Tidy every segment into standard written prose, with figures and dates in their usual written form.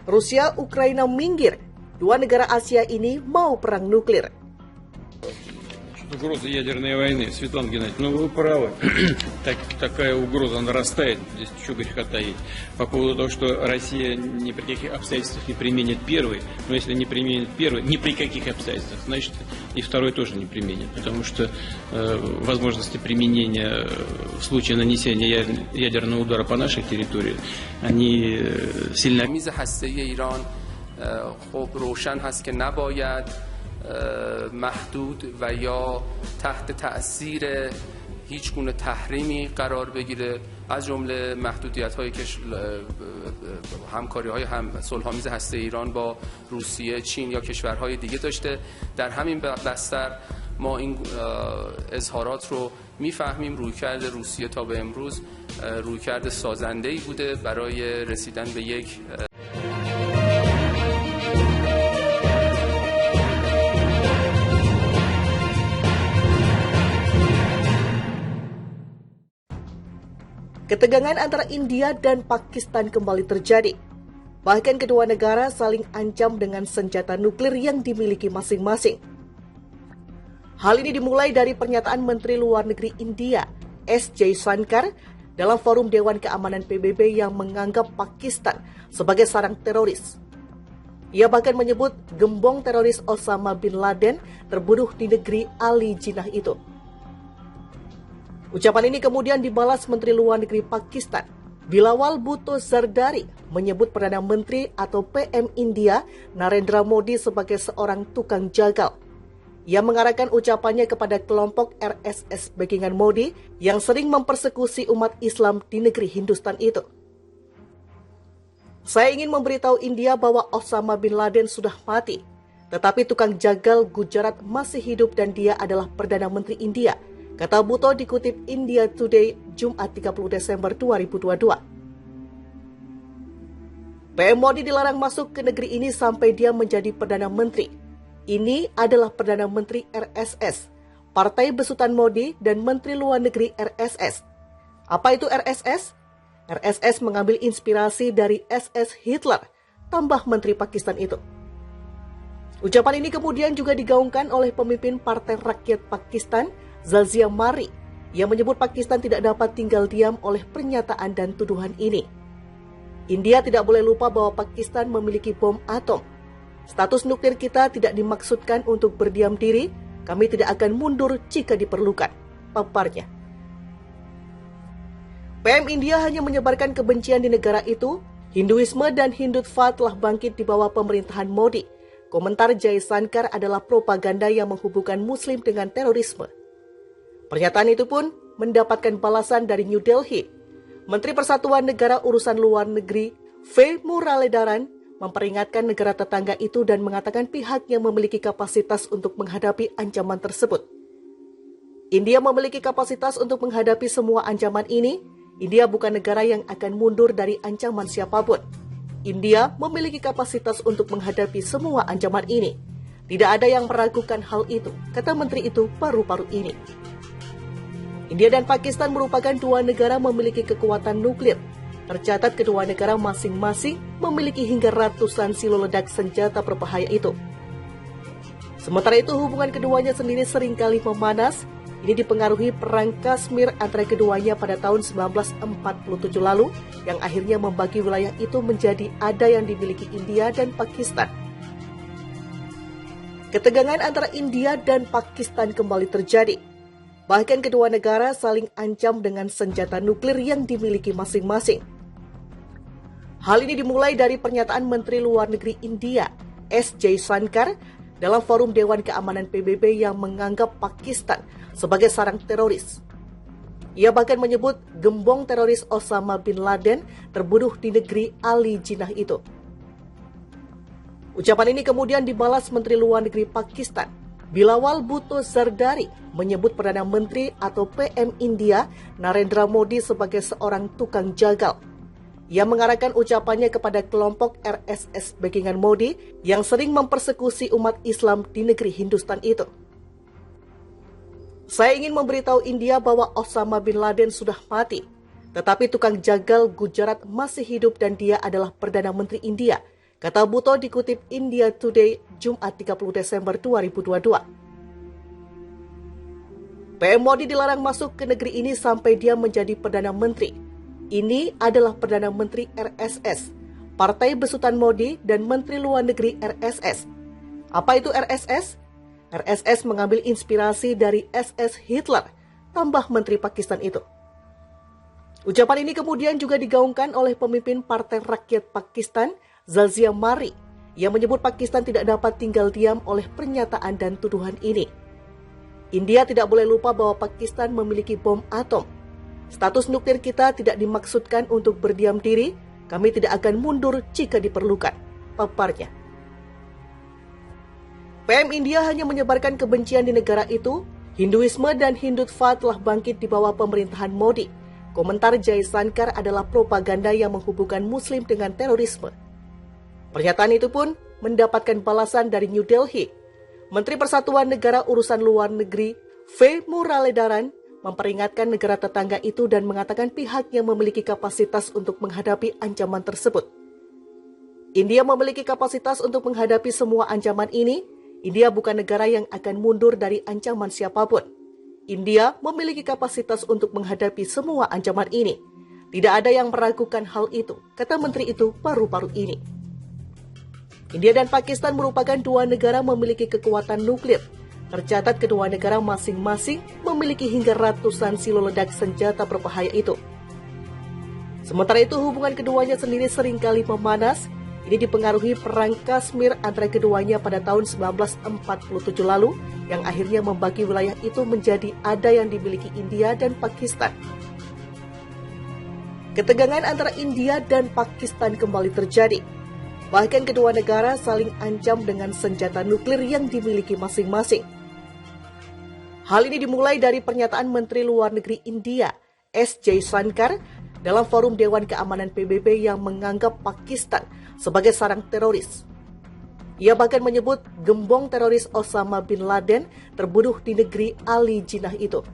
Rusia, Ukraina minggir. Dua negara Asia ini mau perang nuklir. Угроза ядерной войны. Светлана Геннадьевна, вы правы. Такая угроза нарастает. Здесь что греха таить. По поводу того, что Россия ни при каких обстоятельствах не применит первый. Но если не применит первый, ни при каких обстоятельствах, значит и второй тоже не применит. Потому что возможности применения в случае нанесения ядерного удара по нашей территории, они сильно... محدود و یا تحت تأثیر هیچ گونه تحریمی قرار بگیره، از جمله محدودیت‌های که همکاری‌های صلح‌آمیز هسته ایران با روسیه، چین یا کشورهای دیگه داشته. در همین بستر ما این اظهارات رو میفهمیم. رویکرد روسیه تا به امروز رویکرد سازنده‌ای بوده برای رسیدن به یک Ketegangan antara India dan Pakistan kembali terjadi. Bahkan kedua negara saling ancam dengan senjata nuklir yang dimiliki masing-masing. Hal ini dimulai dari pernyataan Menteri Luar Negeri India, S. Jaishankar, dalam forum Dewan Keamanan PBB yang menganggap Pakistan sebagai sarang teroris. Ia bahkan menyebut gembong teroris Osama bin Laden terbunuh di negeri Ali Jinnah itu. Ucapan ini kemudian dibalas Menteri Luar Negeri Pakistan, Bilawal Bhutto Zardari, menyebut Perdana Menteri atau PM India, Narendra Modi sebagai seorang tukang jagal. Ia mengarahkan ucapannya kepada kelompok RSS backingan Modi yang sering mempersekusi umat Islam di negeri Hindustan itu. Saya ingin memberitahu India bahwa Osama bin Laden sudah mati, tetapi tukang jagal Gujarat masih hidup dan dia adalah Perdana Menteri India, kata Bhutto dikutip India Today Jumat 30 Desember 2022. PM Modi dilarang masuk ke negeri ini sampai dia menjadi Perdana Menteri. Ini adalah Perdana Menteri RSS, Partai Besutan Modi dan Menteri Luar Negeri RSS. Apa itu RSS? RSS mengambil inspirasi dari SS Hitler, tambah Menteri Pakistan itu. Ucapan ini kemudian juga digaungkan oleh pemimpin Partai Rakyat Pakistan, Zazia Mari, yang menyebut Pakistan tidak dapat tinggal diam oleh pernyataan dan tuduhan ini. India tidak boleh lupa bahwa Pakistan memiliki bom atom. Status nuklir kita tidak dimaksudkan untuk berdiam diri, kami tidak akan mundur jika diperlukan, paparnya. PM India hanya menyebarkan kebencian di negara itu. Hinduisme dan Hindutva telah bangkit di bawah pemerintahan Modi. Komentar Jaishankar adalah propaganda yang menghubungkan Muslim dengan terorisme. Pernyataan itu pun mendapatkan balasan dari New Delhi. Menteri Persatuan Negara Urusan Luar Negeri V. Muralidharan memperingatkan negara tetangga itu dan mengatakan pihaknya memiliki kapasitas untuk menghadapi ancaman tersebut. India memiliki kapasitas untuk menghadapi semua ancaman ini. India bukan negara yang akan mundur dari ancaman siapapun. India memiliki kapasitas untuk menghadapi semua ancaman ini. Tidak ada yang meragukan hal itu, kata menteri itu baru-baru ini. India dan Pakistan merupakan dua negara memiliki kekuatan nuklir. Tercatat kedua negara masing-masing memiliki hingga ratusan silo ledak senjata berbahaya itu. Sementara itu hubungan keduanya sendiri seringkali memanas. Ini dipengaruhi perang Kashmir antara keduanya pada tahun 1947 lalu yang akhirnya membagi wilayah itu menjadi ada yang dimiliki India dan Pakistan. Ketegangan antara India dan Pakistan kembali terjadi. Bahkan kedua negara saling ancam dengan senjata nuklir yang dimiliki masing-masing. Hal ini dimulai dari pernyataan Menteri Luar Negeri India, S. Jaishankar, dalam forum Dewan Keamanan PBB yang menganggap Pakistan sebagai sarang teroris. Ia bahkan menyebut gembong teroris Osama bin Laden terbunuh di negeri Ali Jinnah itu. Ucapan ini kemudian dibalas Menteri Luar Negeri Pakistan, Bilawal Bhutto Zardari, menyebut Perdana Menteri atau PM India, Narendra Modi sebagai seorang tukang jagal. Ia mengarahkan ucapannya kepada kelompok RSS backingan Modi yang sering mempersekusi umat Islam di negeri Hindustan itu. Saya ingin memberitahu India bahwa Osama bin Laden sudah mati, tetapi tukang jagal Gujarat masih hidup dan dia adalah Perdana Menteri India, kata Bhutto dikutip India Today Jumat 30 Desember 2022. PM Modi dilarang masuk ke negeri ini sampai dia menjadi Perdana Menteri. Ini adalah Perdana Menteri RSS, Partai Besutan Modi dan Menteri Luar Negeri RSS. Apa itu RSS? RSS mengambil inspirasi dari SS Hitler, tambah Menteri Pakistan itu. Ucapan ini kemudian juga digaungkan oleh pemimpin Partai Rakyat Pakistan, Zazia Mari, yang menyebut Pakistan tidak dapat tinggal diam oleh pernyataan dan tuduhan ini. India tidak boleh lupa bahwa Pakistan memiliki bom atom. Status nuklir kita tidak dimaksudkan untuk berdiam diri, kami tidak akan mundur jika diperlukan, paparnya. PM India hanya menyebarkan kebencian di negara itu. Hinduisme dan Hindutva telah bangkit di bawah pemerintahan Modi. Komentar Jaisankar adalah propaganda yang menghubungkan Muslim dengan terorisme. Pernyataan itu pun mendapatkan balasan dari New Delhi. Menteri Persatuan Negara Urusan Luar Negeri V. Muralidharan memperingatkan negara tetangga itu dan mengatakan pihaknya memiliki kapasitas untuk menghadapi ancaman tersebut. India memiliki kapasitas untuk menghadapi semua ancaman ini. India bukan negara yang akan mundur dari ancaman siapapun. India memiliki kapasitas untuk menghadapi semua ancaman ini. Tidak ada yang meragukan hal itu, kata menteri itu baru-baru ini. India dan Pakistan merupakan dua negara memiliki kekuatan nuklir. Tercatat kedua negara masing-masing memiliki hingga ratusan silo ledak senjata berbahaya itu. Sementara itu hubungan keduanya sendiri seringkali memanas. Ini dipengaruhi perang Kashmir antara keduanya pada tahun 1947 lalu, yang akhirnya membagi wilayah itu menjadi ada yang dimiliki India dan Pakistan. Ketegangan antara India dan Pakistan kembali terjadi. Bahkan kedua negara saling ancam dengan senjata nuklir yang dimiliki masing-masing. Hal ini dimulai dari pernyataan Menteri Luar Negeri India, S. Jaisankar, dalam forum Dewan Keamanan PBB yang menganggap Pakistan sebagai sarang teroris. Ia bahkan menyebut gembong teroris Osama bin Laden terbunuh di negeri Ali Jinnah itu.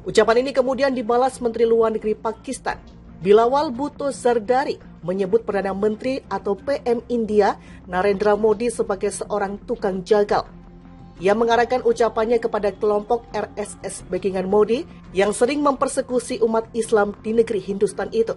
Ucapan ini kemudian dibalas Menteri Luar Negeri Pakistan, Bilawal Bhutto Zardari, menyebut Perdana Menteri atau PM India Narendra Modi sebagai seorang tukang jagal. Ia mengarahkan ucapannya kepada kelompok RSS backingan Modi yang sering mempersekusi umat Islam di negeri Hindustan itu.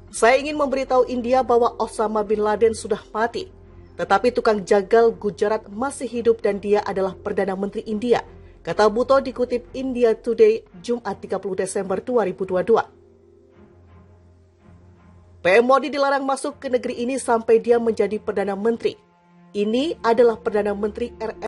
Saya ingin memberitahu India bahwa Osama bin Laden sudah mati, tetapi tukang jagal Gujarat masih hidup dan dia adalah Perdana Menteri India, kata Bhutto dikutip India Today Jumat 30 Desember 2022. PM Modi dilarang masuk ke negeri ini sampai dia menjadi Perdana Menteri. Ini adalah Perdana Menteri RS